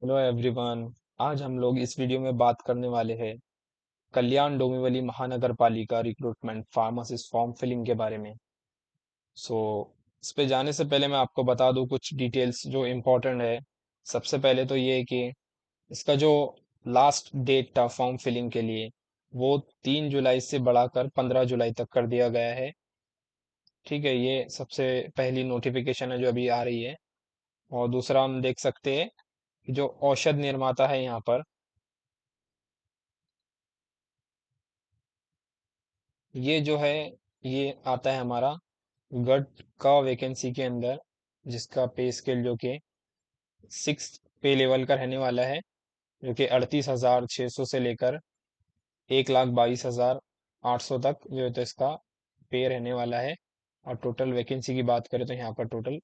Hello everyone. आज हम लोग इस वीडियो में बात करने वाले हैं कल्याण डोंबिवली महानगर पालिका रिक्रूटमेंट फार्मासिस्ट फॉर्म फिलिंग के बारे में। सो इस पे जाने से पहले मैं आपको बता दूं कुछ डिटेल्स जो इम्पोर्टेंट है। सबसे पहले तो ये है कि इसका जो लास्ट डेट था फॉर्म फिलिंग के लिए वो 3 जुलाई से बढ़ाकर 15 जुलाई तक कर दिया गया है। ठीक है, ये सबसे पहली नोटिफिकेशन है जो अभी आ रही है। और दूसरा हम देख सकते हैं कि जो औषध निर्माता है यहाँ पर, ये जो है ये आता है हमारा गट का वैकेंसी के अंदर, जिसका पे स्केल जो कि 6 पे लेवल का रहने वाला है, जो कि 38,600 से लेकर 1,22,800 तक जो है तो इसका पे रहने वाला है। और टोटल वैकेंसी की बात करें तो यहाँ पर टोटल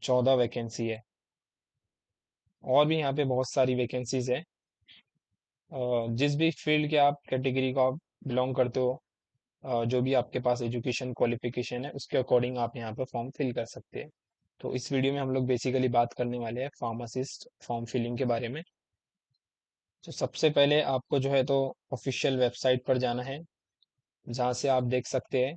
14 वैकेंसी है। और भी यहाँ पे बहुत सारी वैकेंसीज है। जिस भी फील्ड के आप कैटेगरी को आप बिलोंग करते हो, जो भी आपके पास एजुकेशन क्वालिफिकेशन है उसके अकॉर्डिंग आप यहाँ पे फॉर्म फिल कर सकते हैं। तो इस वीडियो में हम लोग बेसिकली बात करने वाले हैं फार्मासिस्ट फॉर्म फिलिंग के बारे में। तो सबसे पहले आपको जो है तो ऑफिशियल वेबसाइट पर जाना है, जहाँ से आप देख सकते हैं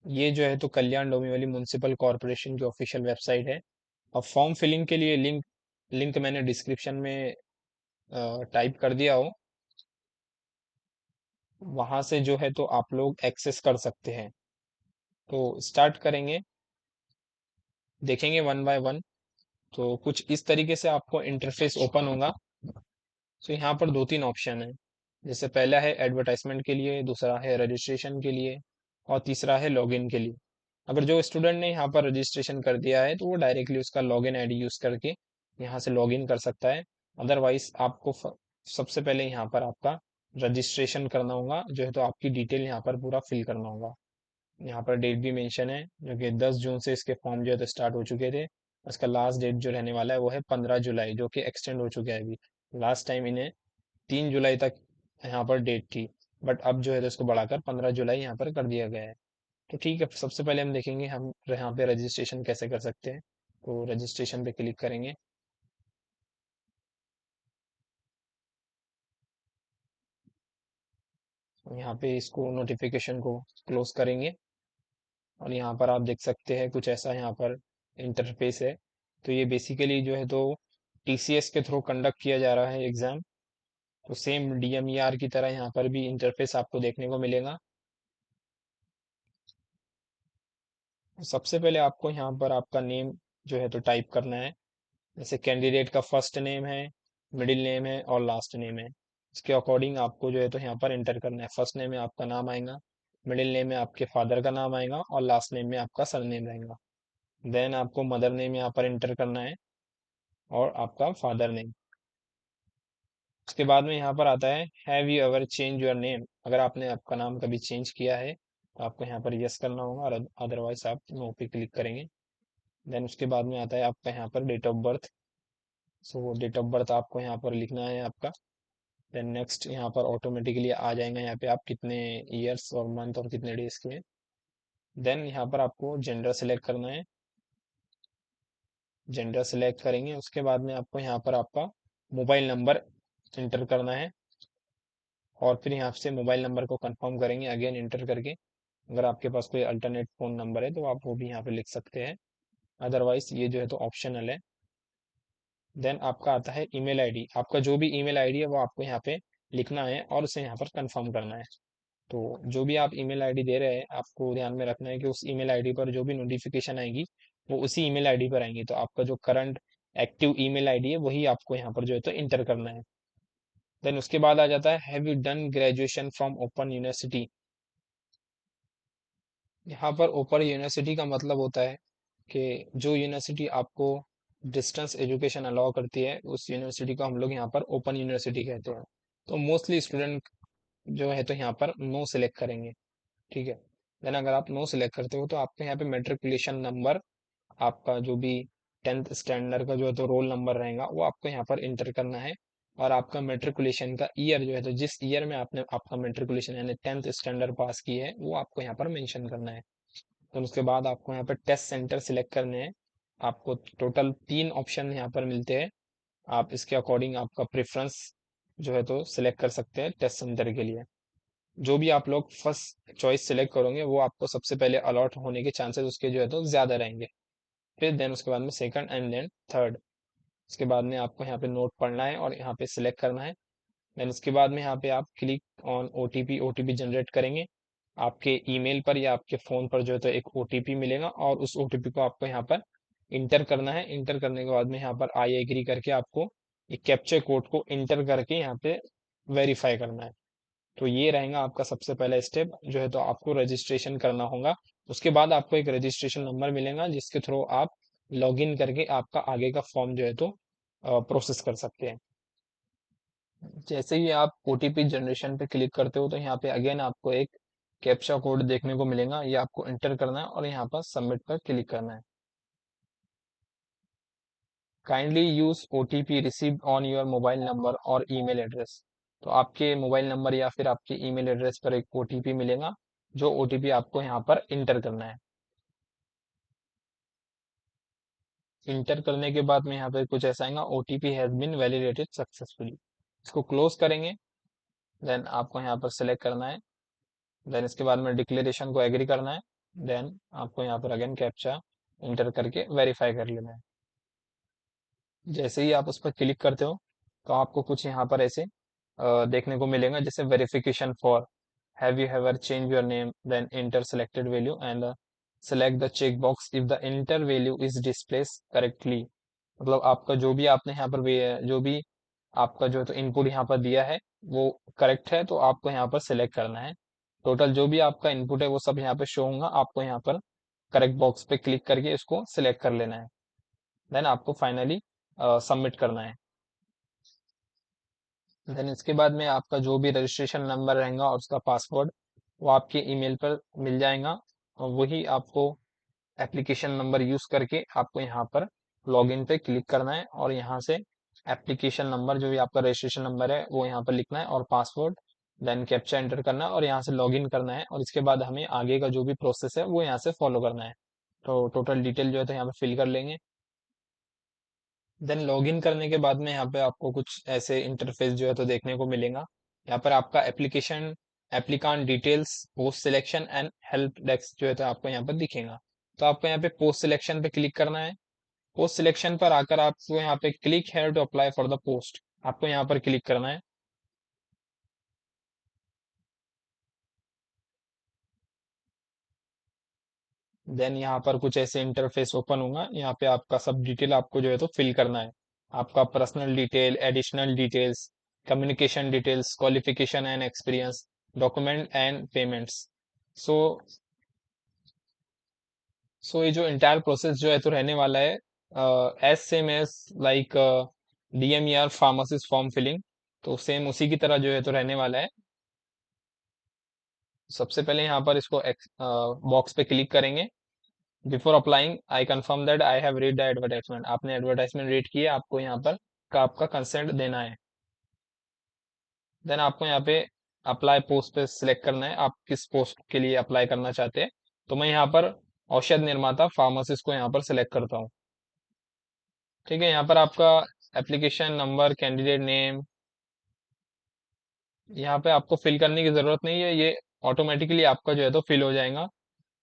ये जो है तो कल्याण डोंबिवली म्युनिसिपल कॉरपोरेशन की ऑफिशियल वेबसाइट है। और फॉर्म फिलिंग के लिए लिंक लिंक मैंने डिस्क्रिप्शन में टाइप कर दिया हो, वहां से जो है तो आप लोग एक्सेस कर सकते हैं। तो स्टार्ट करेंगे, देखेंगे वन बाय वन। तो कुछ इस तरीके से आपको इंटरफेस ओपन होगा। तो यहाँ पर दो तीन ऑप्शन है, जैसे पहला है एडवर्टाइजमेंट के लिए, दूसरा है रजिस्ट्रेशन के लिए, और तीसरा है लॉगिन के लिए। अगर जो स्टूडेंट ने यहाँ पर रजिस्ट्रेशन कर दिया है तो वो डायरेक्टली उसका लॉगिन आईडी यूज करके यहाँ से लॉगिन कर सकता है। अदरवाइज आपको सबसे पहले यहाँ पर आपका रजिस्ट्रेशन करना होगा, जो है तो आपकी डिटेल यहाँ पर पूरा फिल करना होगा। यहाँ पर डेट भी मेंशन है, जो कि 10 जून से इसके फॉर्म जो है तो स्टार्ट हो चुके थे। उसका लास्ट डेट जो रहने वाला है वो है 15 जुलाई, जो कि एक्सटेंड हो चुका है अभी। लास्ट टाइम इन्हें 3 जुलाई तक यहाँ पर डेट थी, बट अब जो है तो इसको बढ़ाकर 15 जुलाई यहाँ पर कर दिया गया है। तो ठीक है, सबसे पहले हम देखेंगे हम यहाँ पे रजिस्ट्रेशन कैसे कर सकते हैं। तो रजिस्ट्रेशन पे क्लिक करेंगे। यहाँ पे इसको नोटिफिकेशन को क्लोज करेंगे। और यहाँ पर आप देख सकते हैं कुछ ऐसा यहाँ पर इंटरफेस है। तो ये बेसिकली जो है तो टीसीएस के थ्रू कंडक्ट किया जा रहा है एग्जाम। तो सेम डीएमईआर की तरह यहाँ पर भी इंटरफेस आपको देखने को मिलेगा। सबसे पहले आपको यहाँ पर आपका नेम जो है तो टाइप करना है। जैसे कैंडिडेट का फर्स्ट नेम है, मिडिल नेम है और लास्ट नेम है। इसके अकॉर्डिंग आपको जो है तो यहाँ पर एंटर करना है। फर्स्ट नेम में आपका नाम आएगा, मिडिल नेम में आपके फादर का नाम आएगा और लास्ट नेम में आपका सरनेम रहेगा। देन आपको मदर नेम यहाँ पर एंटर करना है और आपका फादर नेम। उसके बाद में यहाँ पर आता है have you ever change your name. अगर आपने आपका नाम कभी चेंज किया है तो आपको यहाँ पर यस करना होगा, और अदरवाइज आप नो पे क्लिक करेंगे। देन उसके बाद में आता है आपका यहाँ पर date of birth. So date of birth आपको यहाँ पर लिखना है आपका। देन नेक्स्ट यहाँ पर ऑटोमेटिकली आ जाएगा यहाँ पे आप कितने ईयर्स और मंथ और कितने डेज के हैं। देन यहाँ पर आपको जेंडर सेलेक्ट करना है। जेंडर सेलेक्ट करेंगे, उसके बाद में आपको यहाँ पर आपका मोबाइल नंबर इंटर करना है। और फिर यहाँ से मोबाइल नंबर को कंफर्म करेंगे अगेन इंटर करके। अगर आपके पास कोई अल्टरनेट फोन नंबर है तो आप वो भी यहाँ पे लिख सकते हैं, अदरवाइज ये जो है तो ऑप्शनल है। देन आपका आता है ईमेल आईडी। आपका जो भी ईमेल आईडी है वो आपको यहाँ पे लिखना है और उसे यहाँ पर कंफर्म करना है। तो जो भी आप ईमेल आईडी दे रहे हैं आपको ध्यान में रखना है कि उस ईमेल आईडी पर जो भी नोटिफिकेशन आएगी वो उसी ईमेल आईडी पर आएंगी। तो आपका जो करंट एक्टिव ईमेल आईडी है वही आपको यहाँ पर जो है तो इंटर करना है। देन उसके बाद आ जाता है have you done graduation from open university. यहाँ पर ओपन यूनिवर्सिटी का मतलब होता है कि जो यूनिवर्सिटी आपको डिस्टेंस एजुकेशन अलाउ करती है उस यूनिवर्सिटी को हम लोग यहाँ पर ओपन यूनिवर्सिटी कहते हैं। तो मोस्टली स्टूडेंट जो है तो यहाँ पर नो सिलेक्ट करेंगे। ठीक है। देन अगर आप नो सिलेक्ट करते हो तो आपके यहाँ पे मेट्रिकुलेशन नंबर, आपका जो भी 10th स्टैंडर्ड का जो है तो रोल नंबर रहेगा वो आपको यहाँ पर इंटर करना है। और आपका मेट्रिकुलेशन का ईयर जो है तो जिस ईयर में आपने आपका मेट्रिकुलेशन यानी 10th स्टैंडर्ड पास की है वो आपको यहाँ पर मेंशन करना है। तो उसके बाद आपको यहाँ पर टेस्ट सेंटर सिलेक्ट करने हैं। आपको टोटल 3 ऑप्शन यहाँ पर मिलते हैं। आप इसके अकॉर्डिंग आपका प्रेफरेंस जो है तो सिलेक्ट कर सकते हैं टेस्ट सेंटर के लिए। जो भी आप लोग फर्स्ट चॉइस सिलेक्ट करोगे वो आपको सबसे पहले अलॉट होने के चांसेस उसके जो है तो ज़्यादा रहेंगे। फिर देन उसके बाद में सेकंड एंड देन थर्ड। उसके बाद में आपको यहाँ पे नोट पढ़ना है और यहाँ पे सिलेक्ट करना है। देन उसके बाद में यहाँ पे आप click on OTP, OTP generate करेंगे। आपके ईमेल पर या आपके फ़ोन पर जो है तो एक ओटीपी मिलेगा और उस ओटीपी को आपको यहाँ पर इंटर करना है। इंटर करने के बाद में यहाँ पर आई एग्री करके आपको एक कैप्चा कोड को इंटर करके यहाँ पे वेरीफाई करना है। तो ये रहेगा आपका सबसे पहला स्टेप जो है तो आपको रजिस्ट्रेशन करना होगा। उसके बाद आपको एक रजिस्ट्रेशन नंबर मिलेगा जिसके थ्रू आप लॉगिन करके आपका आगे का फॉर्म जो है तो प्रोसेस कर सकते हैं। जैसे ही आप ओटीपी जनरेशन पे क्लिक करते हो तो यहाँ पे अगेन आपको एक कैप्चा कोड देखने को मिलेगा। ये आपको एंटर करना है और यहाँ पर सबमिट पर क्लिक करना है। Kindly use OTP received on your mobile number और ईमेल एड्रेस। तो आपके मोबाइल नंबर या फिर आपके ईमेल एड्रेस पर एक ओटीपी मिलेगा जो ओटीपी आपको यहाँ पर इंटर करना है। इंटर करने के बाद में यहाँ पे कुछ ऐसा आएगा, OTP has been validated successfully. इसको क्लोज करेंगे। देन आपको यहाँ पर सिलेक्ट करना है। देन इसके बाद में डिक्लेरेशन को एग्री करना है। देन आपको यहाँ पर अगेन कैप्चा इंटर करके वेरीफाई कर लेना है। जैसे ही आप उस पर क्लिक करते हो तो आपको कुछ यहाँ पर ऐसे देखने को मिलेगा जैसे verification for have you ever change your name, then enter selected value and select the check box if the enter value is displays correctly. मतलब आपका जो भी आपने यहाँ पर जो भी आपका जो तो इनपुट यहाँ पर दिया है वो करेक्ट है तो आपको यहाँ पर सिलेक्ट करना है। टोटल जो भी आपका इनपुट है वो सब यहाँ पे शो होगा। आपको यहाँ पर करेक्ट बॉक्स पे क्लिक करके इसको सिलेक्ट कर लेना है। देन आपको फाइनली सबमिट करना है। देन इसके बाद में आपका जो भी रजिस्ट्रेशन नंबर रहेगा और उसका पासवर्ड वो आपके ईमेल पर मिल जाएगा और वही आपको एप्लीकेशन नंबर यूज करके आपको यहाँ पर लॉगिन पे क्लिक करना है और यहाँ से एप्लीकेशन नंबर जो भी आपका रजिस्ट्रेशन नंबर है वो यहाँ पर लिखना है और पासवर्ड देन कैप्चा एंटर करना है और यहाँ से लॉगिन करना है और इसके बाद हमें आगे का जो भी प्रोसेस है वो यहाँ से फॉलो करना है। तो टोटल डिटेल जो है तो यहाँ पे फिल कर लेंगे। देन लॉगिन करने के बाद में यहाँ पे आपको कुछ ऐसे इंटरफेस जो है तो देखने को मिलेगा। यहाँ पर आपका application, applicant details, post selection and help desk जो है तो आपको यहाँ पर दिखेगा। तो आपको यहाँ पे पोस्ट सिलेक्शन पे क्लिक करना है। पोस्ट सिलेक्शन पर आकर आपको यहाँ पे click here to apply for the post आपको यहाँ पर क्लिक करना है। देन यहाँ पर कुछ ऐसे इंटरफेस ओपन होगा। यहाँ पे आपका सब डिटेल आपको जो है तो फिल करना है। आपका personal detail, additional details, communication details, qualification and experience, document and payments. So so ये जो इंटायर प्रोसेस जो है तो रहने वाला है as same as like DMER pharmacist form filling. तो सेम उसी की तरह जो है तो रहने वाला है। सबसे पहले यहाँ पर इसको बॉक्स पे क्लिक करेंगे। Before applying I confirm that I have read the advertisement. आपने एडवर्टाइजमेंट रीड किया, आपको यहाँ पर का आपका कंसेंट देना है। देन आपको यहाँ पे अप्लाई पोस्ट पे सिलेक्ट करना है, आप किस पोस्ट के लिए अप्लाई करना चाहते हैं। तो मैं यहाँ पर औषध निर्माता फार्मासिस्ट को यहाँ पर सिलेक्ट करता हूँ। ठीक है, यहाँ पर आपका एप्लीकेशन नंबर, कैंडिडेट नेम यहाँ पे आपको फिल करने की जरूरत नहीं है। ये ऑटोमेटिकली आपका जो है तो फिल हो जाएगा।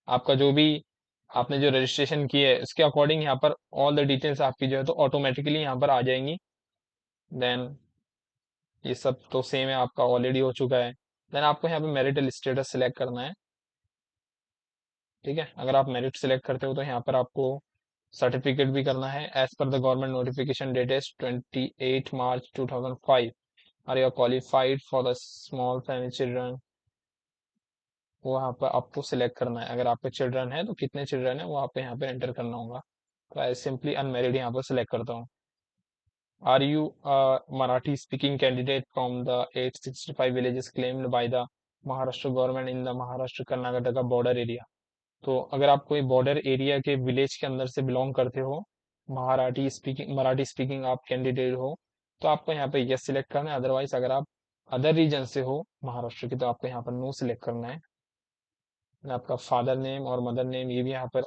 आपका जो भी आपने जो रजिस्ट्रेशन की है उसके अकॉर्डिंग यहाँ पर ऑल द डिटेल्स आपकी जो है तो ऑटोमेटिकली यहाँ पर आ जाएंगी। देन ये सब तो सेम है, आपका ऑलरेडी हो चुका है। देन आपको यहाँ पे मैरिटल स्टेटस सिलेक्ट करना है। ठीक है, अगर आप मेरिट सिलेक्ट करते हो तो यहाँ पर आपको सर्टिफिकेट भी करना है। As per the government notification dated 28 March 2005 are you qualified for the small family children. वो यहाँ पर आपको सिलेक्ट करना है। अगर आपके चिल्ड्रन है तो कितने चिल्ड्रन है वो आपको यहाँ पे एंटर करना होगा। तो आई सिंपली अनमेरिड यहाँ पर सिलेक्ट करता हूँ। Are you Marathi speaking candidate from the 865 villages claimed by the Maharashtra government in the Maharashtra Karnataka border area. तो अगर आप कोई बॉर्डर एरिया के विलेज के अंदर से बिलोंग करते हो, मराठी स्पीकिंग आप कैंडिडेट हो, तो आपको यहाँ पे यस सिलेक्ट करना है। अदरवाइज अगर आप अदर रीजन से हो महाराष्ट्र की तो आपको यहाँ पर नो सिलेक्ट करना है। आपका फादर नेम और मदर नेम ये भी यहाँ पर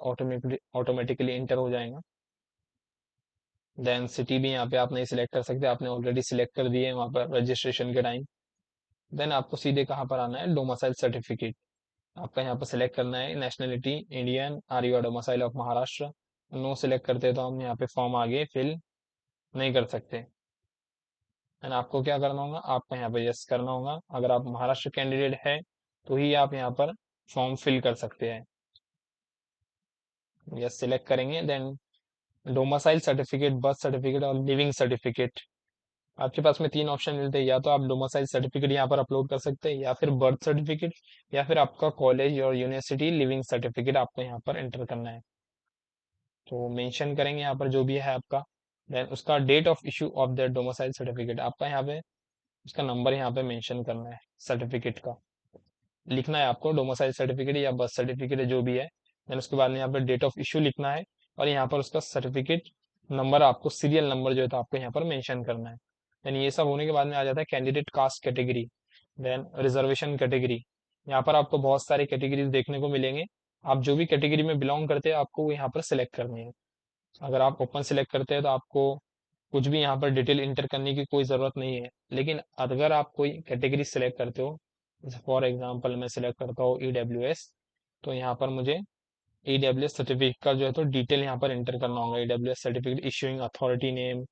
ऑटोमेटिकली इंटर हो जाएगा। देन सिटी भी यहाँ पे आप नहीं सिलेक्ट कर सकते, आपने ऑलरेडी सिलेक्ट कर दिए वहाँ पर रजिस्ट्रेशन के टाइम। देन आपको सीधे कहाँ पर आना है, डोमिसाइल सर्टिफिकेट आपका यहाँ पर सिलेक्ट करना है। Nationality Indian, are you domicile of Maharashtra, no select करते हैं तो हम यहाँ पे फॉर्म आगे फिल नहीं कर सकते। एंड आपको क्या करना होगा, आपको यहाँ पे यस करना होगा। अगर आप महाराष्ट्र कैंडिडेट है तो ही आप यहाँ पर फॉर्म फिल कर सकते हैं। यस सिलेक्ट करेंगे। Then domicile certificate, birth certificate और लिविंग सर्टिफिकेट, आपके पास में तीन ऑप्शन मिलते हैं। या तो आप डोमिसाइल सर्टिफिकेट यहाँ पर अपलोड कर सकते हैं, या फिर बर्थ सर्टिफिकेट, या फिर आपका कॉलेज और यूनिवर्सिटी लिविंग सर्टिफिकेट आपको यहाँ पर एंटर करना है। तो मेंशन करेंगे यहाँ पर जो भी है आपका। देन उसका date of issue of the domicile certificate आपका यहाँ पे उसका नंबर यहाँ पे मेंशन करना है सर्टिफिकेट का, लिखना है आपको डोमिसाइल सर्टिफिकेट या बर्थ सर्टिफिकेट जो भी है। देन उसके बाद में यहाँ पे डेट ऑफ इशू लिखना है, और यहाँ पर उसका सर्टिफिकेट नंबर, आपको सीरियल नंबर जो है तो आपको यहाँ पर मेंशन करना है। देन ये सब होने के बाद में आ जाता है candidate caste category, then reservation category. यहाँ पर आपको बहुत सारे कैटेगरीज देखने को मिलेंगे। आप जो भी कैटेगरी में बिलोंग करते हैं आपको वो यहाँ पर सिलेक्ट करनी है। अगर आप ओपन सिलेक्ट करते हैं तो आपको कुछ भी यहाँ पर डिटेल इंटर करने की कोई ज़रूरत नहीं है। लेकिन अगर आप कोई कैटेगरी सिलेक्ट करते हो, जैसे फॉर एग्जांपल मैं सिलेक्ट करता हूँ EWS, तो यहाँ पर मुझे EWS सर्टिफिकेट का जो है तो डिटेल यहाँ पर इंटर करना होगा। EWS certificate issuing authority name,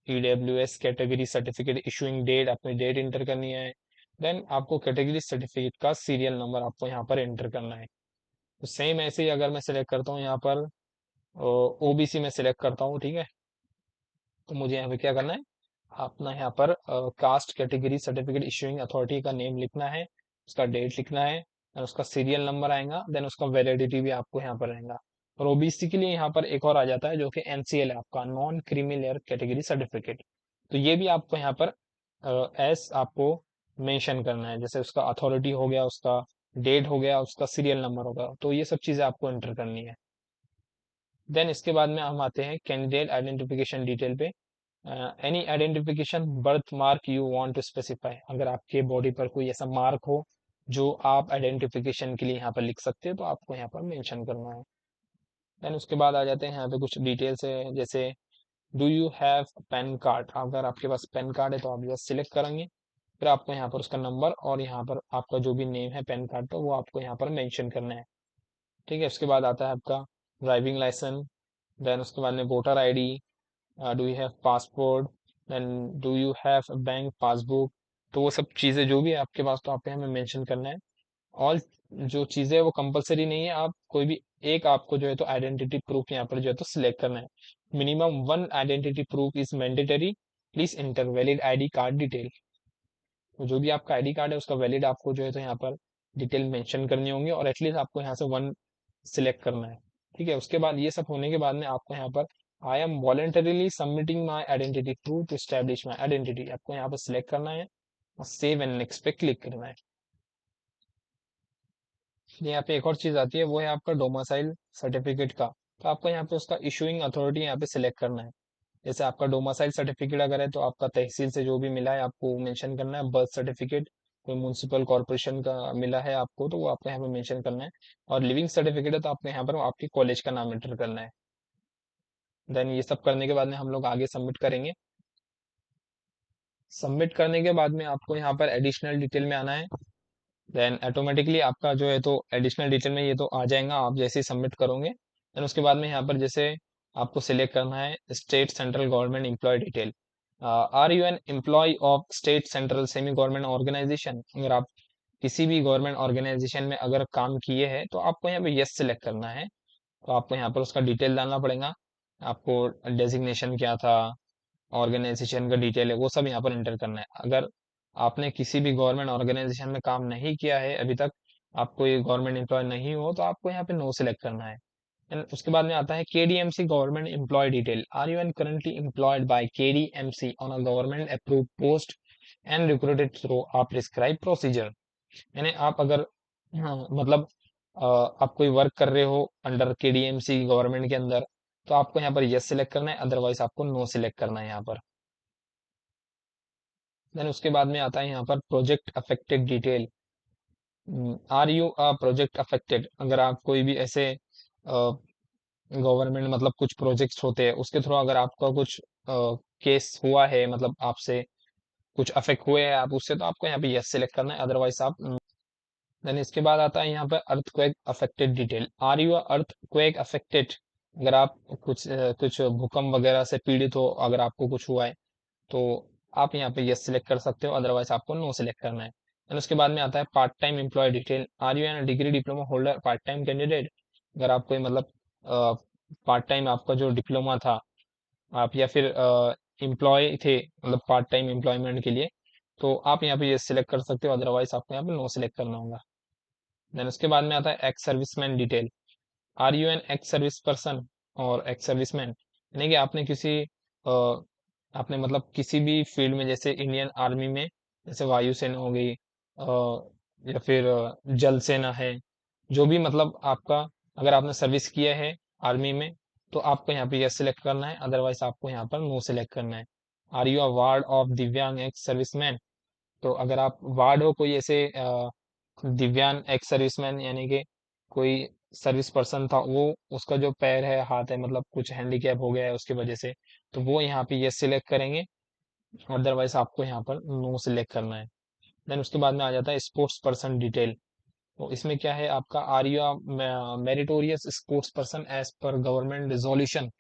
EWS category certificate issuing date, अपनी डेट इंटर करनी है। देन आपको कैटेगरी सर्टिफिकेट का सीरियल नंबर आपको यहाँ पर इंटर करना है। तो सेम ऐसे ही अगर मैं सिलेक्ट करता हूँ यहाँ पर OBC में सिलेक्ट करता हूँ, ठीक है, तो मुझे यहाँ पे क्या करना है, अपना यहाँ पर caste category certificate issuing authority का नेम लिखना है, उसका डेट लिखना है, और उसका सीरियल नंबर आएगा। देन उसका वैलिडिटी भी आपको यहाँ पर रहेगा। और OBC के लिए यहाँ पर एक और आ जाता है जो कि NCL है, आपका non creamy layer category certificate. तो ये भी आपको यहाँ पर एस आपको मेंशन करना है, जैसे उसका अथॉरिटी हो गया, उसका डेट हो गया, उसका सीरियल नंबर होगा, तो ये सब चीज़ें आपको एंटर करनी है। देन इसके बाद में हम आते हैं कैंडिडेट आइडेंटिफिकेशन डिटेल पे। Any identification birth mark you want to specify, अगर आपके बॉडी पर कोई ऐसा मार्क हो जो आप आइडेंटिफिकेशन के लिए यहाँ पर लिख सकते हैं तो आपको यहाँ पर मेंशन करना है। देन उसके बाद आ जाते हैं यहाँ पे कुछ डिटेल्स है, जैसे do you have pan card, अगर आपके पास पैन कार्ड है तो आप यस सिलेक्ट करेंगे। फिर आपको यहाँ पर उसका नंबर और यहाँ पर आपका जो भी नेम है पैन कार्ड पर वो आपको यहाँ पर मेंशन करना है, ठीक है। उसके बाद आता है आपका ड्राइविंग लाइसेंस। देन उसके बाद में voter ID, do you have passport, then do you have bank passbook. तो वो सब चीज़ें जो भी है आपके पास तो आपको हमें मेंशन करना है। ऑल जो चीज़ें हैं वो कंपलसरी नहीं है, आप कोई भी एक आपको जो है तो आइडेंटिटी प्रूफ यहाँ पर जो है तो सिलेक्ट करना है। Minimum one identity proof is mandatory, please inter valid ID card detail. तो जो भी आपका ID कार्ड है उसका वैलिड आपको जो है तो यहाँ पर डिटेल मेंशन करनी होंगी, और एटलीस्ट आपको यहाँ से वन सिलेक्ट करना है, ठीक है। उसके बाद ये सब होने के बाद में आपको यहाँ पर I am voluntarily submitting my identity proof to establish my identity, आपको यहाँ पर सिलेक्ट करना है और सेव एंड नेक्स्ट पे क्लिक करना है। यहाँ पे एक और चीज आती है, वो है आपका डोमिसाइल सर्टिफिकेट का। तो आपको यहाँ पे उसका इशूइंग अथॉरिटी यहाँ पे सिलेक्ट करना है। जैसे आपका डोमिसाइल सर्टिफिकेट अगर है तो आपका तहसील से जो भी मिला है आपको मेंशन करना है। बर्थ सर्टिफिकेट कोई म्यूनसिपल कॉर्पोरेशन का मिला है आपको तो वो आपको यहाँ पे मेंशन करना है। और लिविंग सर्टिफिकेट है तो आपको यहाँ पर आपके कॉलेज का नाम एंटर करना है। देन ये सब करने के बाद में हम लोग आगे सबमिट करेंगे। सबमिट करने के बाद में आपको यहाँ पर एडिशनल डिटेल में आना है। देन ऑटोमेटिकली आपका जो है तो एडिशनल डिटेल में ये तो आ जाएगा आप जैसे ही सबमिट करोगे। देन उसके बाद में यहाँ पर जैसे आपको सिलेक्ट करना है state central government employ detail, are you an employ of state central semi government organisation, अगर आप किसी भी गवर्नमेंट ऑर्गेनाइजेशन में अगर काम किए हैं तो आपको यहाँ पे यस सिलेक्ट करना है। तो आपको यहाँ पर उसका डिटेल डालना पड़ेगा, आपको डेजिग्नेशन क्या था, ऑर्गेनाइजेशन का डिटेल है वो सब यहाँ पर एंटर करना है। अगर आपने किसी भी गवर्नमेंट ऑर्गेनाइजेशन में काम नहीं किया है अभी तक, आप कोई गवर्नमेंट एम्प्लॉय नहीं हो तो आपको यहाँ पे नो सिलेक्ट करना है। एंड उसके बाद में आता है KDMC government employ detail, are you an currently employed by KDMC on a government approved post and recruited through a prescribe procedure, यानी आप अगर हाँ, मतलब आप कोई वर्क कर रहे हो अंडर KDMC गवर्नमेंट के अंदर तो आपको यहाँ पर यस सिलेक्ट करना है, अदरवाइज आपको नो सिलेक्ट करना है यहाँ पर। देन उसके बाद में आता है यहाँ पर project affected detail, are you a project affected, अगर आप कोई भी ऐसे गवर्नमेंट मतलब कुछ प्रोजेक्ट्स होते हैं उसके थ्रू अगर आपका कुछ केस हुआ है, मतलब आपसे कुछ अफेक्ट हुए हैं आप उससे, तो आपको यहाँ पे यस सिलेक्ट करना है, अदरवाइज आप देन इसके बाद आता है यहाँ पे earthquake affected detail, are you earthquake affected, अगर आप कुछ भूकंप वगैरह से पीड़ित हो, अगर आपको कुछ हुआ है तो आप यहाँ पे यस सिलेक्ट कर सकते हो, अदरवाइज आपको नो सिलेक्ट करना है। देन उसके बाद में आता है part time employ detail, are you an degree diploma holder part time candidate, अगर आप कोई मतलब पार्ट टाइम आपका जो डिप्लोमा था आप या फिर एम्प्लॉय थे मतलब पार्ट टाइम एम्प्लॉयमेंट के लिए, तो आप यहाँ पे ये सिलेक्ट कर सकते हो, अदरवाइज आपको यहाँ पे नो सिलेक्ट करना होगा। देन उसके बाद में आता है ex serviceman detail, are you an ex service person और एक्स सर्विसमैन, यानी कि आपने आपने मतलब किसी भी फील्ड में, जैसे इंडियन आर्मी में जैसे वायुसेना हो गई या फिर जल सेना है, जो भी मतलब आपका अगर आपने सर्विस किया है आर्मी में, तो आपको यहाँ पे यस सिलेक्ट करना है, अदरवाइज आपको यहाँ पर नो सिलेक्ट करना है। Are you a ward of divyang ex serviceman, तो अगर आप वार्ड हो कोई ऐसे दिव्यांग एक्स सर्विसमैन, यानी कि कोई सर्विस पर्सन था वो, उसका जो पैर है हाथ है मतलब कुछ हैंडीकैप हो गया है उसकी वजह से, तो वो यहाँ पे यस सिलेक्ट करेंगे, अदरवाइज आपको यहाँ पर नो सिलेक्ट करना है। देन उसके बाद में आ जाता है स्पोर्ट्स पर्सन डिटेल, तो इसमें क्या है आपका, are you meritorious sports person as per government resolution,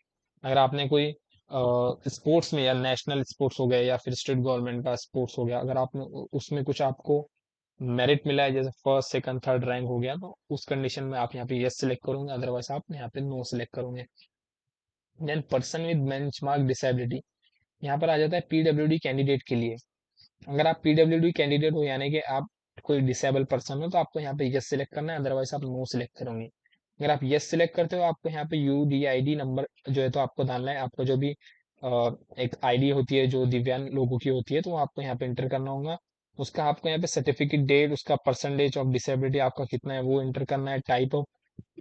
अगर आपने कोई स्पोर्ट्स में या नेशनल स्पोर्ट्स हो गया या फिर स्टेट गवर्नमेंट का स्पोर्ट्स हो गया, अगर आपने उसमें कुछ आपको मेरिट मिला है, जैसे फर्स्ट सेकंड थर्ड रैंक हो गया, तो उस कंडीशन में आप यहाँ पे यस सिलेक्ट करोगे, अदरवाइज आप यहाँ पे नो सिलेक्ट करोगे। Then person with benchmark disability, यहाँ पर आ जाता है पीडब्ल्यूडी कैंडिडेट के लिए, अगर आप पीडब्ल्यूडी कैंडिडेट हो यानी कि आप कोई डिसेबल पर्सन हो, तो आपको यहाँ पे यस सिलेक्ट करना है, अदरवाइज आप नो सिलेक्ट करोगे। अगर आप यस सिलेक्ट करते हो आपको यहाँ पे यूडीआईडी नंबर जो है तो आपको डालना है, आपको जो भी एक आईडी होती है जो दिव्यांग लोगों की होती है, तो वो आपको यहाँ पे एंटर करना होगा। उसका आपको यहाँ पे सर्टिफिकेट डेट, उसका परसेंटेज ऑफ डिसेबिलिटी आपका कितना है वो एंटर करना है, टाइप ऑफ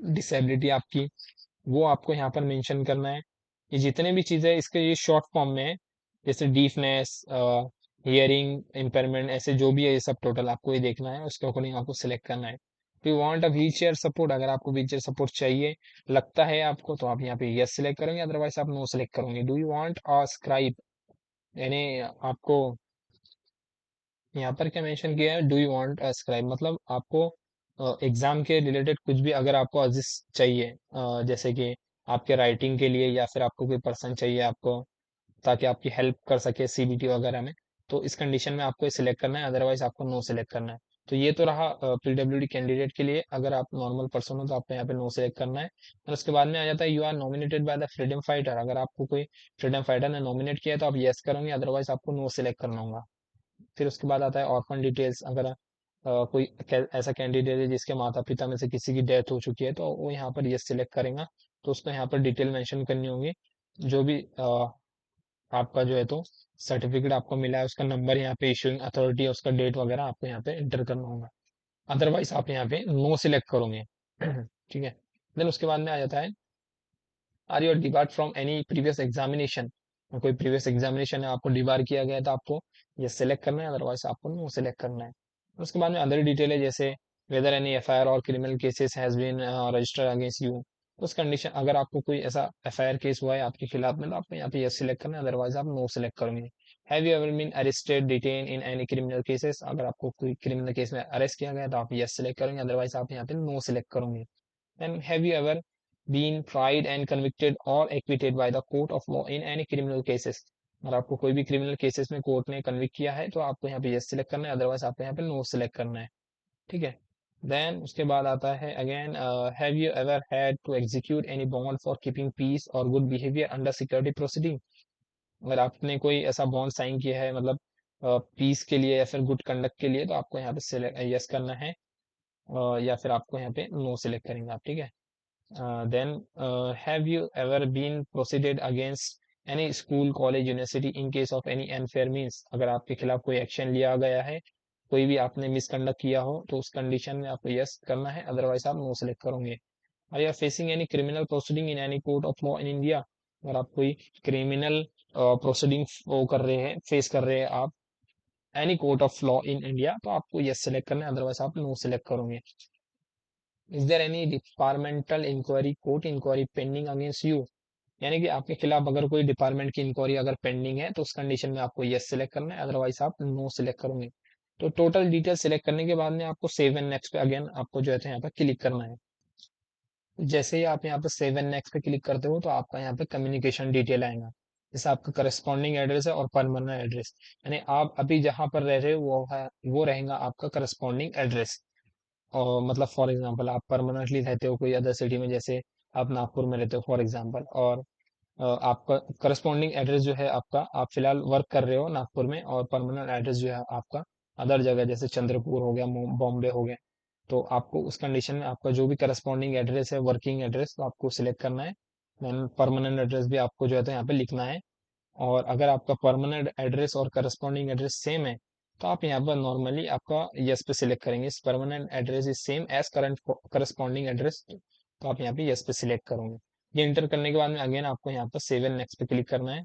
डिसेबिलिटी आपकी वो आपको यहाँ पर मेंशन करना है। ये जितने भी चीज़ें इसके ये शॉर्ट फॉर्म में है, जैसे डीफनेस, हियरिंग इम्पेयरमेंट, ऐसे जो भी है ये सब टोटल आपको ये देखना है, उसके अकॉर्डिंग आपको सिलेक्ट करना है। तो you want a wheel chair support, अगर आपको व्हील चेयर सपोर्ट चाहिए लगता है आपको, तो आप यहाँ पे यस सिलेक्ट करेंगे, अदरवाइज आप नो सिलेक्ट करोगे। Do you want a scribe, यानी आपको यहाँ पर क्या मेंशन किया है, do you want a scribe, मतलब आपको एग्जाम के रिलेटेड कुछ भी अगर आपको अजिस चाहिए, जैसे कि आपके राइटिंग के लिए या फिर आपको कोई पर्सन चाहिए आपको ताकि आपकी हेल्प कर सके सीबीटी वगैरह में, तो इस कंडीशन में आपको ये सिलेक्ट करना है, अदरवाइज आपको नो सिलेक्ट करना है। तो ये तो रहा पीडब्ल्यूडी कैंडिडेट के लिए, अगर आप नॉर्मल पर्सन हो तो आपको यहाँ पे नो सिलेक्ट करना है। और उसके बाद में आ जाता है you are nominated by the freedom fighter, अगर आपको कोई फ्रीडम फाइटर ने नॉमिनेट किया है तो आप यस करोगे, अदरवाइज आपको नो सिलेक्ट करना होगा। फिर उसके बाद आता है ऑर्फन डिटेल्स, अगर कोई ऐसा कैंडिडेट है जिसके माता पिता में से किसी की डेथ हो चुकी है, तो वो यहाँ पर यस सिलेक्ट करेगा, तो उसको यहाँ पर डिटेल मेंशन करनी होगी, जो भी आपका जो है तो सर्टिफिकेट आपको मिला है उसका नंबर, यहाँ पे इशूइंग अथॉरिटी है उसका डेट वगैरह आपको यहाँ पे एंटर करना होगा, अदरवाइज आप यहाँ पे नो सिलेक्ट करोगे। ठीक है। देन उसके बाद में आ जाता है are you debarred from any previous examination, कोई प्रीवियस एग्जामिनेशन है आपको डिबार किया गया है तो आपको ये सिलेक्ट करना है, अदरवाइज आपको नो सिलेक्ट करना है। उसके बाद में अदर डिटेल है, जैसे वेदर एनी एफआईआर और criminal cases has been registered against you, उस कंडीशन अगर आपको कोई ऐसा एफआईआर केस हुआ है आपके खिलाफ में, तो आपको यहाँ पे यस सिलेक्ट करना है, अदरवाइज आप नो सिलेक्ट करोगे। Have you ever been arrested detain in any criminal cases, अगर आपको कोई क्रिमिनल केस में अरेस्ट किया गया है तो आप यस सिलेक्ट करेंगे, अदरवाइज आप यहाँ पे नो सिलेक्ट करोगे। And have you ever been tried and convicted or acquitted by the court of law in any criminal cases, अगर आपको कोई भी क्रिमिनल केसेस में कोर्ट ने कन्विक्ट किया है तो आपको यहाँ पे यस सिलेक्ट करना है, अदरवाइज आपको यहाँ पे नो सिलेक्ट करना है। ठीक है। देन उसके बाद आता है again, have you ever had to execute any bond for keeping peace और good behaviour under security proceeding, अगर आपने कोई ऐसा बॉन्ड साइन किया है मतलब पीस के लिए या फिर गुड कंडक्ट के लिए, तो आपको यहाँ पे यस करना है, या फिर आपको यहाँ पे नो सिलेक्ट करेंगे आप। ठीक है। Then have you ever been proceeded against any school, college, university in case of any unfair means, अगर आपके खिलाफ कोई एक्शन लिया गया है, कोई भी आपने मिसकंडक्ट किया हो, तो उस कंडीशन में आपको यस करना है, अदरवाइज आप नो सेलेक्ट करोगे। Are you facing any criminal proceeding in any court of law in India, अगर आप कोई क्रिमिनल प्रोसीडिंग वो कर रहे हैं फेस कर रहे हैं आप any court of law in India, तो आपको यस सिलेक्ट करना है, अदरवाइज आप नो सिलेक्ट करोगे। Is there any departmental inquiry court inquiry pending against you, यानी कि आपके खिलाफ अगर कोई डिपार्टमेंट की इंक्वायरी अगर पेंडिंग है तो उस कंडीशन में आपको यस सिलेक्ट करना है, अदरवाइज आप नो सिलेक्ट करोगे। तो टोटल डिटेल सिलेक्ट करने के बाद में आपको सेव एंड नेक्स्ट पे अगेन आपको जो है तो यहाँ पे क्लिक करना है। जैसे ही आप यहाँ पे सेव एंड नेक्स्ट पे क्लिक करते हो तो आपका यहाँ पे कम्युनिकेशन डिटेल आएगा, जैसे आपका करस्पॉन्डिंग एड्रेस है और परमानेंट एड्रेस, यानी आप अभी जहाँ पर रह रहे हो वो रहेगा आपका करस्पॉन्डिंग एड्रेस। और मतलब फॉर एग्जांपल आप परमानेंटली रहते हो कोई अदर सिटी में, जैसे आप नागपुर में रहते हो फॉर एग्जांपल, और आपका करस्पॉन्डिंग एड्रेस जो है आपका, आप फिलहाल वर्क कर रहे हो नागपुर में और परमानेंट एड्रेस जो है आपका अदर जगह जैसे चंद्रपुर हो गया, बॉम्बे हो गया, तो आपको उस कंडीशन में आपका जो भी करस्पॉन्डिंग एड्रेस है वर्किंग एड्रेस तो आपको सिलेक्ट करना है। देन परमानेंट एड्रेस भी आपको जो है तो यहाँ पे लिखना है। और अगर आपका परमानेंट एड्रेस और करस्पॉन्डिंग एड्रेस सेम है तो आप यहाँ पर नॉर्मली आपका यस पे सिलेक्ट करेंगे, permanent address is same as current corresponding address, तो आप यहाँ पे यस पे सिलेक्ट करोगे। ये इंटर करने के बाद में अगेन आपको यहाँ पर सेव एंड नेक्स्ट पे क्लिक करना है।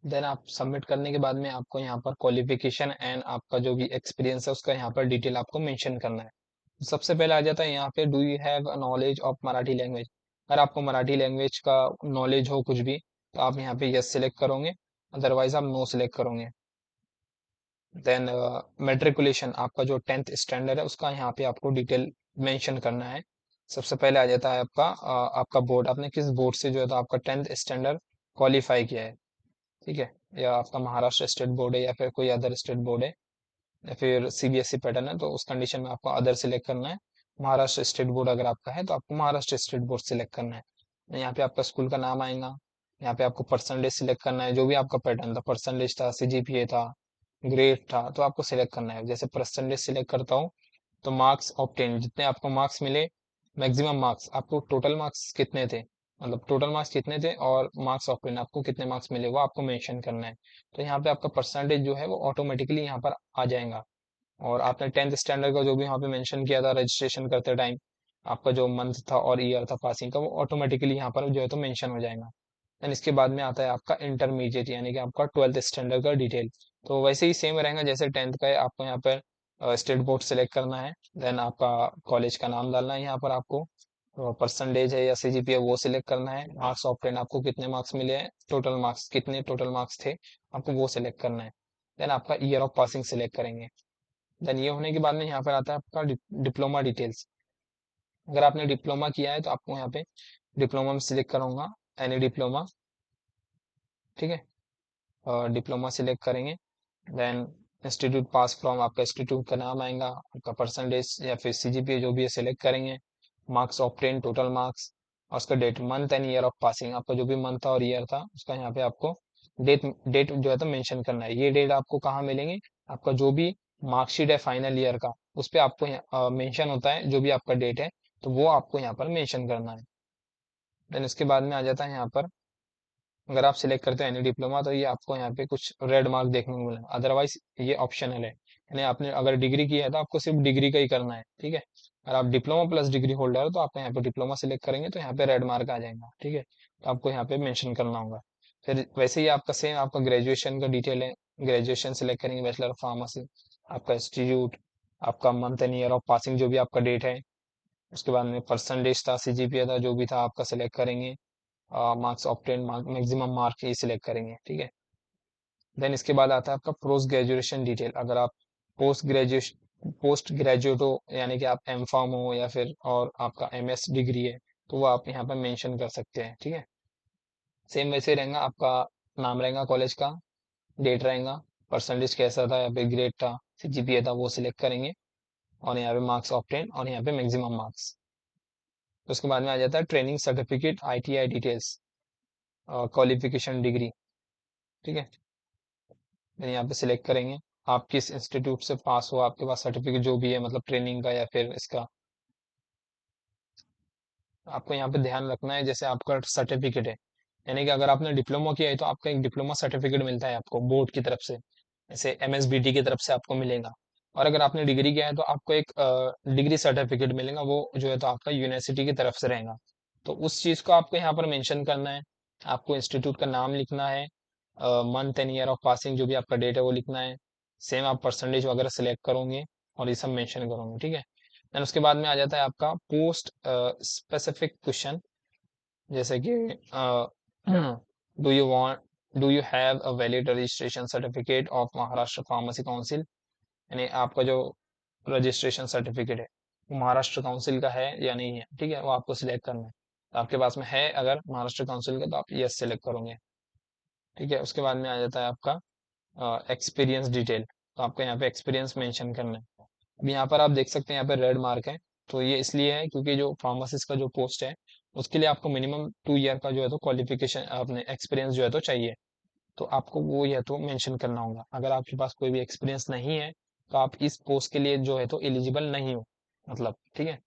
देन आप सबमिट करने के बाद में आपको यहाँ पर क्वालिफिकेशन एंड आपका जो भी एक्सपीरियंस है उसका यहाँ पर डिटेल आपको मेंशन करना है। सबसे पहले आ जाता है यहाँ पे, do you have a knowledge of Marathi language, अगर आपको मराठी लैंग्वेज का नॉलेज हो कुछ भी तो आप यहाँ पे यस सिलेक्ट करोगे, अदरवाइज आप नो सिलेक्ट करोगे। देन मेट्रिकुलेशन, आपका जो 10th स्टैंडर्ड है उसका यहाँ पे आपको डिटेल मेंशन करना है। सबसे पहले आ जाता है आपका आपका बोर्ड, आपने किस बोर्ड से जो है तो आपका 10th स्टैंडर्ड क्वालिफाई किया है, ठीक है, या आपका महाराष्ट्र स्टेट बोर्ड है या फिर कोई अदर स्टेट बोर्ड है या फिर सीबीएसई पैटर्न है, तो उस कंडीशन में आपको अदर सिलेक्ट करना है। महाराष्ट्र स्टेट बोर्ड अगर आपका है तो आपको महाराष्ट्र स्टेट बोर्ड सिलेक्ट करना है। यहाँ पे आपका स्कूल का नाम आएगा, यहाँ पे आपको परसेंटेज सिलेक्ट करना है, जो भी आपका पैटर्न था, परसेंटेज था, सीजीपीए था, ग्रेड था, तो आपको सिलेक्ट करना है। जैसे परसेंटेज सिलेक्ट करता हूँ तो मार्क्स ऑब्टेन, जितने आपको मार्क्स मिले, मैक्सिमम मार्क्स, आपको टोटल मार्क्स कितने थे, मतलब टोटल मार्क्स कितने थे और मार्क्स ऑब्टेन आपको कितने मार्क्स मिले वो आपको मेंशन करना है। तो यहाँ पे आपका परसेंटेज जो है वो ऑटोमेटिकली यहाँ पर आ जाएगा। और आपने 10th स्टैंडर्ड का जो भी यहाँ पे मेंशन किया था रजिस्ट्रेशन करते टाइम, आपका जो मंथ था और ईयर था पासिंग का वो ऑटोमेटिकली यहाँ पर जो है तो मेंशन हो जाएगा। देन इसके बाद में आता है आपका इंटरमीडिएट, यानी कि आपका 12th स्टैंडर्ड का डिटेल, तो वैसे ही सेम रहेगा जैसे 10th का है। आपको यहाँ पर स्टेट बोर्ड सेलेक्ट करना है, देन आपका कॉलेज का नाम डालना है यहाँ पर आपको, परसेंटेज है या सीजीपीए वो सिलेक्ट करना है, मार्क्स ऑफ 10 आपको कितने मार्क्स मिले हैं, टोटल मार्क्स कितने टोटल मार्क्स थे आपको वो सिलेक्ट करना है। देन आपका ईयर ऑफ पासिंग सिलेक्ट करेंगे। देन ये होने के बाद में यहाँ पर आता है आपका डिप्लोमा डिटेल्स, अगर आपने डिप्लोमा किया है तो आपको यहाँ पे डिप्लोमा में सिलेक्ट करूंगा एनी डिप्लोमा, ठीक है, डिप्लोमा सिलेक्ट करेंगे। देन इंस्टीट्यूट पास फ्रॉम, आपका इंस्टीट्यूट का नाम आएगा, आपका परसेंटेज या फिर सीजीपीए जो भी है सिलेक्ट करेंगे, मार्क्स ऑब्टेन टोटल मार्क्स, और उसका date, month and year of passing, आपका जो भी मंथ था और ईयर था उसका यहाँ पे आपको डेट डेट जो है तो मेंशन करना है। ये डेट आपको कहाँ मिलेंगे, आपका जो भी मार्कशीट है फाइनल ईयर का उस पर आपको मेंशन होता है जो भी आपका डेट है, तो वो आपको यहाँ पर मेंशन करना है। देन इसके बाद में आ जाता है यहाँ पर, अगर आप सिलेक्ट करते हैं एनी डिप्लोमा तो ये आपको यहाँ पे कुछ रेड मार्क देखने को मिलेगा, अदरवाइज ये ऑप्शनल है, यानी आपने अगर डिग्री की है तो आपको सिर्फ डिग्री का ही करना है, ठीक है। अगर आप डिप्लोमा प्लस डिग्री होल्डर हो तो आप यहाँ पे डिप्लोमा सिलेक्ट करेंगे तो यहाँ पे रेड मार्क आ जाएगा, ठीक है, तो आपको यहाँ पे मेंशन करना होगा। फिर वैसे ही आपका सेम आपका ग्रेजुएशन का डिटेल है, ग्रेजुएशन सिलेक्ट करेंगे, बैचलर ऑफ फार्मेसी, आपका इंस्टीट्यूट, आपका month and year of passing जो भी आपका डेट है, उसके बाद में परसेंटेज था, सीजीपीए था, जो भी था आपका सिलेक्ट करेंगे, मार्क्स ऑब्टेन, मैक्सिमम मार्क ये सिलेक्ट करेंगे, ठीक है। देन इसके बाद आता है आपका पोस्ट ग्रेजुएशन डिटेल, अगर आप पोस्ट ग्रेजुएट हो यानी कि आप एम फार्म हो या फिर और आपका एमएस डिग्री है तो वो आप यहाँ पर मेंशन कर सकते हैं, ठीक है। सेम वैसे ही रहेगा, आपका नाम रहेगा कॉलेज का, डेट रहेगा, परसेंटेज कैसा था या फिर ग्रेड था, सीजीपीए था वो सिलेक्ट करेंगे, और यहाँ पे मार्क्स ऑब्टेन और यहाँ पे मैक्सिमम मार्क्स। उसके बाद में आ जाता है training certificate, ITI details, qualification degree, ठीक है, फिर यहाँ पे सिलेक्ट करेंगे आप किस इंस्टीट्यूट से पास हो, आपके पास सर्टिफिकेट जो भी है मतलब ट्रेनिंग का या फिर इसका, आपको यहाँ पे ध्यान रखना है जैसे आपका सर्टिफिकेट है, यानी कि अगर आपने डिप्लोमा किया है तो आपका एक डिप्लोमा सर्टिफिकेट मिलता है आपको बोर्ड की तरफ से, जैसे एमएसबीटी की तरफ से आपको मिलेगा। और अगर आपने डिग्री किया है तो आपको एक डिग्री सर्टिफिकेट मिलेगा, वो जो है तो आपका यूनिवर्सिटी की तरफ से रहेगा। तो उस चीज को आपको यहाँ पर मेंशन करना है, आपको इंस्टीट्यूट का नाम लिखना है, month and year of passing जो भी आपका डेट है वो लिखना है। सेम आप परसेंटेज वगैरह सिलेक्ट करोगे और ये सब मेंशन करोगे, ठीक है। देन उसके बाद में आ जाता है आपका पोस्ट स्पेसिफिक क्वेश्चन, जैसे कि do you want do you have a valid registration certificate of Maharashtra pharmacy council, यानी आपका जो रजिस्ट्रेशन सर्टिफिकेट है वो महाराष्ट्र काउंसिल का है या नहीं है, ठीक है, वो आपको सिलेक्ट करना है। तो आपके पास में है अगर महाराष्ट्र काउंसिल का तो आप यस सेलेक्ट करोगे, ठीक है। उसके बाद में आ जाता है आपका एक्सपीरियंस डिटेल, तो आपको यहाँ पे एक्सपीरियंस मेंशन करना है। अभी यहाँ पर आप देख सकते हैं यहाँ पे रेड मार्क है, तो ये इसलिए है क्योंकि जो फार्मासिस्ट का जो पोस्ट है उसके लिए आपको मिनिमम 2 ईयर का जो है तो क्वालिफिकेशन अपने एक्सपीरियंस जो है तो चाहिए। तो आपको वो या तो मेंशन करना होगा। अगर आपके पास कोई भी एक्सपीरियंस नहीं है तो आप इस पोस्ट के लिए जो है तो एलिजिबल नहीं हो, मतलब, ठीक है।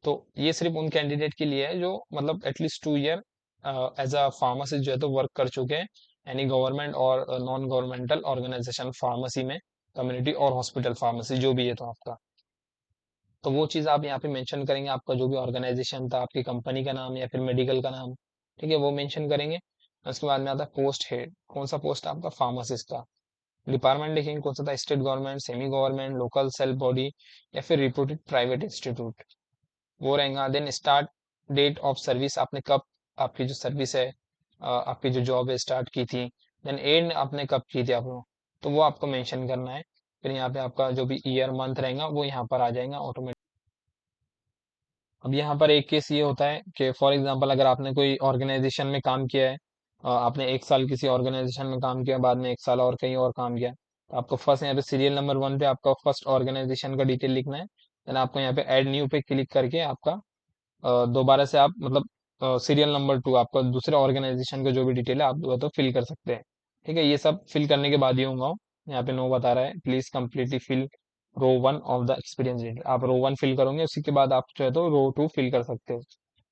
तो ये सिर्फ उन कैंडिडेट के लिए है जो मतलब at least 2 year as a pharmacist जो है तो वर्क कर चुके हैं, यानी गवर्नमेंट और नॉन गवर्नमेंटल ऑर्गेनाइजेशन फार्मेसी में, कम्युनिटी और हॉस्पिटल फार्मेसी जो भी है तो आपका, तो वो चीज़ आप यहाँ पे मेंशन करेंगे, आपका जो भी ऑर्गेनाइजेशन था, आपकी कंपनी का नाम या फिर मेडिकल का नाम, ठीक है, वो मेंशन करेंगे। उसके बाद में आता है पोस्ट हेड, कौन सा पोस्ट है आपका, फार्मासिस्ट का। डिपार्टमेंट लिखेंगे कौन सा था, state government, semi government, local self body या फिर रिपोर्टेड प्राइवेट इंस्टीट्यूट, वो रहेगा। Then start date of service, आपने कब आपकी जो सर्विस है आपकी जो जॉब है स्टार्ट की थी। देन एंड आपने कब की थी आपको, तो वो आपको मेंशन करना है। फिर यहाँ पे आपका जो भी ईयर मंथ रहेगा वो यहाँ पर आ जाएगा ऑटोमेटिक। अब यहाँ पर एक केस ये होता है कि फॉर एग्जांपल अगर आपने कोई ऑर्गेनाइजेशन में काम किया है, आपने 1 साल किसी ऑर्गेनाइजेशन में काम किया, बाद में 1 साल और कहीं और काम किया, तो आपको फर्स्ट यहाँ पे सीरियल नंबर 1 पे आपका फर्स्ट ऑर्गेनाइजेशन का डिटेल लिखना है। देन आपको यहाँ पे ऐड न्यू पे क्लिक करके आपका दोबारा से आप मतलब सीरियल नंबर 2 आपका दूसरे ऑर्गेनाइजेशन का जो भी डिटेल है आप वो तो फिल कर सकते हैं, ठीक है। ये सब फिल करने के बाद ही होगा। यहाँ पे नो बता रहा है please completely fill row 1 of the experience detail, आप रो 1 फिल करोगे, उसी के बाद आप जो है तो रो 2 फिल कर सकते हो।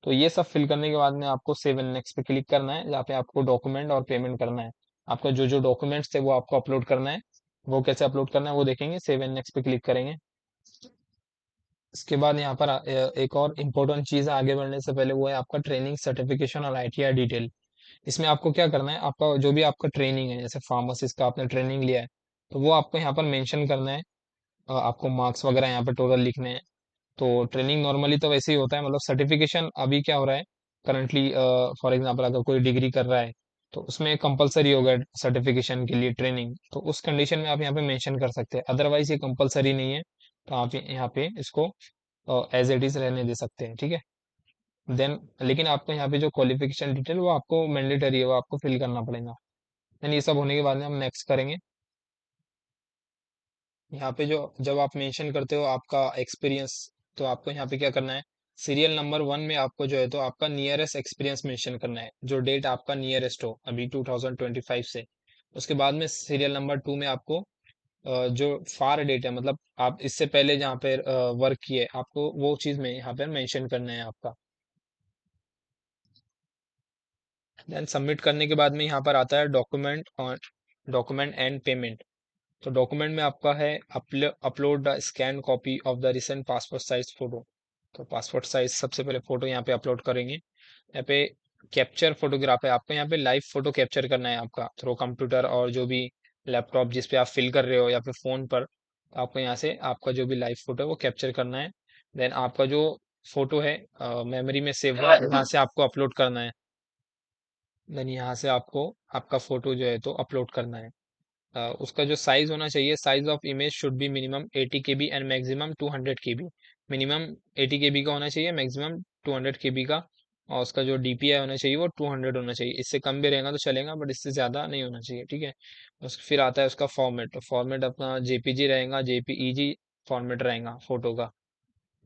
तो ये सब फिल करने के बाद में आपको सेव एंड नेक्स्ट पे क्लिक करना है, जहाँ पे आपको डॉक्यूमेंट और पेमेंट करना है। आपका जो जो डॉक्यूमेंट्स थे वो आपको अपलोड करना है, वो कैसे अपलोड करना है वो देखेंगे, सेव एंड नेक्स्ट पे क्लिक करेंगे। इसके बाद यहाँ पर एक और इम्पोर्टेंट चीज़ है आगे बढ़ने से पहले, वो है आपका ट्रेनिंग सर्टिफिकेशन और आईटीआर डिटेल। इसमें आपको क्या करना है, आपका जो भी आपका ट्रेनिंग है, जैसे फार्मासिस्ट का आपने ट्रेनिंग लिया है तो वो आपको यहाँ पर मेंशन करना है। आपको मार्क्स वगैरह यहाँ पर टोटल लिखने हैं। तो ट्रेनिंग नॉर्मली तो वैसे ही होता है, मतलब सर्टिफिकेशन अभी क्या हो रहा है करंटली, फॉर एग्जांपल अगर कोई डिग्री कर रहा है तो उसमें कंपलसरी होगा सर्टिफिकेशन के लिए ट्रेनिंग, तो उस कंडीशन में आप यहाँ पे मेंशन कर सकते हैं, अदरवाइज ये कंपलसरी नहीं है। तो आप यहाँ पे इसको एज इट इज रहने दे सकते हैं, ठीक है। देन लेकिन आपको यहाँ पे जो क्वालिफिकेशन डिटेल वो आपको मैंडेटरी है, वो आपको फिल करना पड़ेगा। देन ये सब होने के बाद में हम नेक्स्ट करेंगे। यहाँ पे जो जब आप मेंशन करते हो आपका एक्सपीरियंस, तो आपको यहाँ पे क्या करना है, सीरियल नंबर 1 में आपको जो है तो आपका नियरेस्ट एक्सपीरियंस मेंशन करना है, जो डेट आपका नियरेस्ट हो अभी 2025 से। उसके बाद में सीरियल नंबर 2 में आपको जो फार डेट है, मतलब आप इससे पहले जहाँ पे वर्क किए आपको वो चीज़ में यहाँ पे मेंशन करना है आपका। देन सबमिट करने के बाद में यहाँ पर आता है डॉक्यूमेंट और डॉक्यूमेंट एंड पेमेंट। तो डॉक्यूमेंट में आपका है upload the scan copy of the recent passport size photo. तो पासपोर्ट साइज सबसे पहले फोटो यहाँ पे अपलोड करेंगे। यहाँ पे कैप्चर फोटोग्राफ है, आपको यहाँ पे लाइव फोटो कैप्चर करना है आपका थ्रू कंप्यूटर और जो भी लैपटॉप जिस पे आप फिल कर रहे हो या फिर फोन पर, तो आपको यहाँ से आपका जो भी लाइव फोटो है वो कैप्चर करना है। देन आपका जो फोटो है मेमोरी में सेव हुआ यहाँ से आपको अपलोड करना है। देन यहाँ से आपको आपका फोटो जो है तो अपलोड करना है। उसका जो साइज होना चाहिए, size of image should be minimum 80 KB and maximum 200 KB। Minimum 80 KB का होना चाहिए, मैक्सिमम 200 KB का। और उसका जो डीपीआई होना चाहिए वो 200 होना चाहिए, इससे कम भी रहेगा तो चलेगा बट इससे ज़्यादा नहीं होना चाहिए, ठीक है। फिर आता है उसका फॉर्मेट, तो फॉर्मेट अपना जेपीजी रहेगा, जेपीईजी फॉर्मेट रहेगा फोटो का।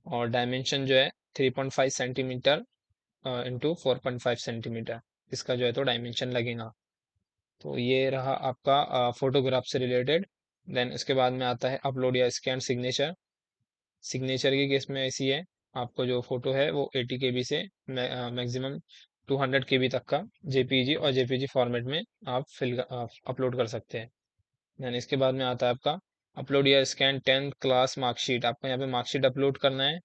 और डायमेंशन जो है 3.5 सेंटीमीटर इंटू 4.5 सेंटीमीटर, इसका जो है तो डायमेंशन लगेगा। तो ये रहा आपका फोटोग्राफ से रिलेटेड। देन इसके बाद में आता है अपलोड या स्कैन सिग्नेचर। सिग्नेचर के केस में ऐसी है, आपको जो फोटो है वो 80 KB से मैक्सिमम 200 KB तक का जेपीजी और जेपीजी फॉर्मेट में आप अपलोड कर सकते हैं। देन इसके बाद में आता है आपका अपलोड या स्कैन 10th क्लास मार्कशीट। आपको यहाँ पे मार्कशीट अपलोड करना है।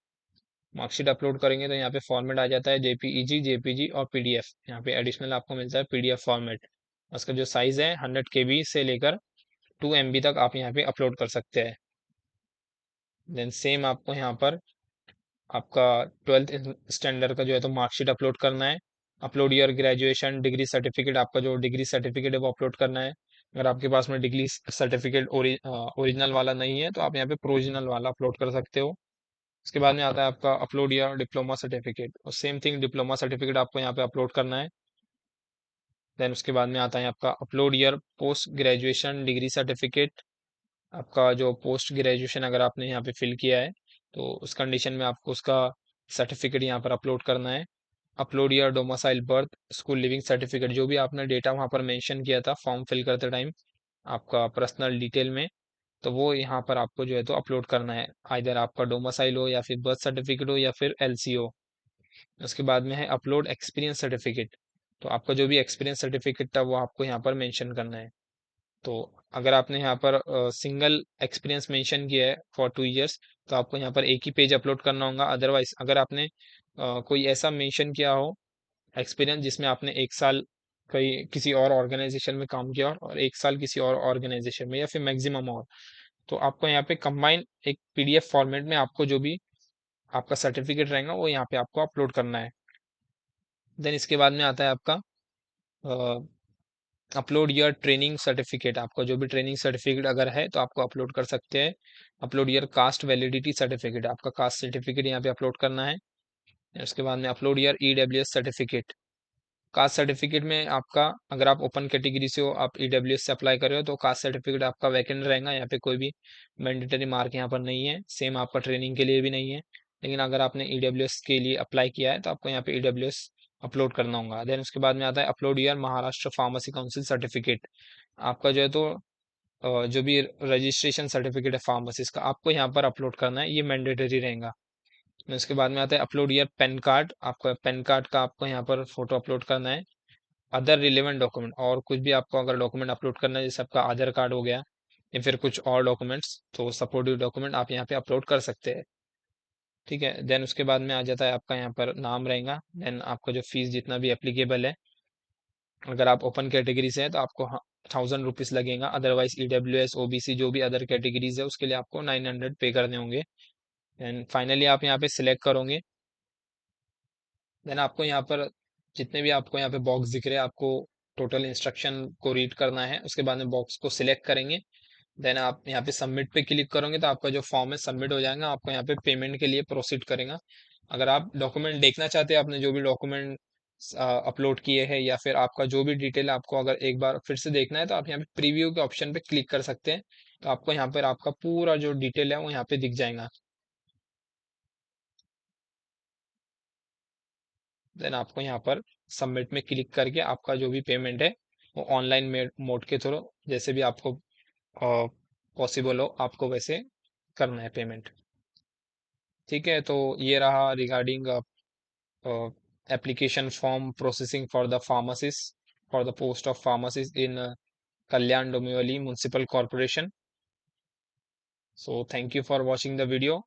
मार्कशीट अपलोड करेंगे तो यहाँ पे फॉर्मेट आ जाता है जेपीईजी, जेपीजी और पीडीएफ। यहाँ पे एडिशनल आपको मिलता है पीडीएफ फॉर्मेट। उसका जो साइज है 100 KB से लेकर 2 MB तक आप यहाँ पे अपलोड कर सकते हैं। देन सेम आपको यहाँ पर आपका 12th स्टैंडर्ड का जो है तो मार्कशीट अपलोड करना है। Upload your graduation degree certificate, आपका जो डिग्री सर्टिफिकेट है वो अपलोड करना है। अगर आपके पास में डिग्री सर्टिफिकेट ओरिजिनल वाला नहीं है तो आप यहाँ पे प्रोविजनल वाला अपलोड कर सकते हो। उसके बाद में आता है आपका अपलोड योर डिप्लोमा सर्टिफिकेट, और सेम थिंग डिप्लोमा सर्टिफिकेट आपको यहाँ पे अपलोड करना है। देन उसके बाद में आता है आपका upload your post graduation degree certificate. आपका जो पोस्ट ग्रेजुएशन अगर आपने यहाँ पे फिल किया है तो उस कंडीशन में आपको उसका सर्टिफिकेट यहाँ पर अपलोड करना है। Upload your domicile birth school leaving certificate, जो भी आपने डेटा वहाँ पर मेंशन किया था फॉर्म फिल करते टाइम आपका पर्सनल डिटेल में, तो वो यहाँ पर आपको जो है तो अपलोड करना है। आइदर आपका डोमिसाइल हो या फिर बर्थ सर्टिफिकेट हो या फिर एलसी हो। उसके बाद में है अपलोड एक्सपीरियंस सर्टिफिकेट, तो आपका जो भी एक्सपीरियंस सर्टिफिकेट था वो आपको यहाँ पर मेंशन करना है। तो अगर आपने यहाँ पर सिंगल एक्सपीरियंस मेंशन किया है फॉर 2 इयर्स तो आपको यहाँ पर एक ही पेज अपलोड करना होगा। अदरवाइज अगर आपने कोई ऐसा मेंशन किया हो एक्सपीरियंस जिसमें आपने 1 साल कहीं किसी और ऑर्गेनाइजेशन में काम किया और 1 साल किसी और ऑर्गेनाइजेशन में या फिर मैक्सिमम और, तो आपको यहाँ पे कंबाइन एक PDF फॉर्मेट में आपको जो भी आपका सर्टिफिकेट रहेगा वो यहाँ पे आपको अपलोड करना है। देन इसके बाद में आता है आपका अपलोड योर ट्रेनिंग सर्टिफिकेट, आपका जो भी ट्रेनिंग सर्टिफिकेट अगर है तो आपको अपलोड कर सकते हैं। Upload your cast validity certificate, आपका कास्ट सर्टिफिकेट यहाँ पे अपलोड करना है। उसके बाद में upload your EWS certificate. Caste certificate में आपका अगर आप ओपन कैटेगरी से हो, आप EWS से अप्लाई कर रहे हो तो कास्ट सर्टिफिकेट आपका वैकेंट रहेगा, यहाँ पे कोई भी मैंडेटरी मार्क यहाँ पर नहीं है। सेम आपका ट्रेनिंग के लिए भी नहीं है। लेकिन अगर आपने EWS के लिए अप्लाई किया है तो आपको यहाँ पे EWS अपलोड करना होगा। देन उसके बाद में आता है upload your Maharashtra pharmacy council certificate, आपका जो है तो जो भी रजिस्ट्रेशन सर्टिफिकेट है फार्मासिस्ट का आपको यहाँ पर अपलोड करना है, ये मैंडेटरी रहेगा। उसके बाद में आता है अपलोड योर पेन कार्ड, आपका पेन कार्ड का आपको यहाँ पर फोटो अपलोड करना है। अदर रिलेवेंट डॉक्यूमेंट, और कुछ भी आपको अगर डॉक्यूमेंट अपलोड करना है जैसे आपका आधार कार्ड हो गया या फिर कुछ और डॉक्यूमेंट्स, तो सपोर्टिव डॉक्यूमेंट आप यहाँ पे अपलोड कर सकते हैं। ठीक है। देन उसके बाद में आ जाता है आपका यहाँ पर नाम रहेगा। देन आपका जो फीस जितना भी एप्लीकेबल है, अगर आप ओपन कैटेगरी से हैं तो आपको 1000 रुपीज लगेगा। अदरवाइज EWS OBC जो भी अदर कैटेगरीज है उसके लिए आपको 900 पे करने होंगे। एंड फाइनली आप यहाँ पे सिलेक्ट करोगे। देन आपको यहाँ पर जितने भी आपको यहाँ पे बॉक्स दिख रहे हैं आपको टोटल इंस्ट्रक्शन को रीड करना है। उसके बाद में बॉक्स को सिलेक्ट करेंगे। देन आप यहाँ पे सबमिट पे क्लिक करोगे तो आपका जो फॉर्म है सबमिट हो जाएगा। आपको यहाँ पे पेमेंट के लिए प्रोसीड करेगा। अगर आप डॉक्यूमेंट देखना चाहते हैं आपने जो भी डॉक्यूमेंट अपलोड किए हैं या फिर आपका जो भी डिटेल आपको अगर एक बार फिर से देखना है तो आप यहाँ पे प्रीव्यू के ऑप्शन पे क्लिक कर सकते हैं। तो आपको यहाँ पर आपका पूरा जो डिटेल है वो यहाँ पे दिख जाएगा। देन आपको यहाँ पर सबमिट में क्लिक करके आपका जो भी पेमेंट है वो ऑनलाइन मोड के थ्रू जैसे भी आपको पॉसिबल हो आपको वैसे करना है पेमेंट। ठीक है। तो ये रहा regarding application form processing for the pharmacist for the post of pharmacist in Kalyan Dombivli municipal corporation. So thank you for watching the video.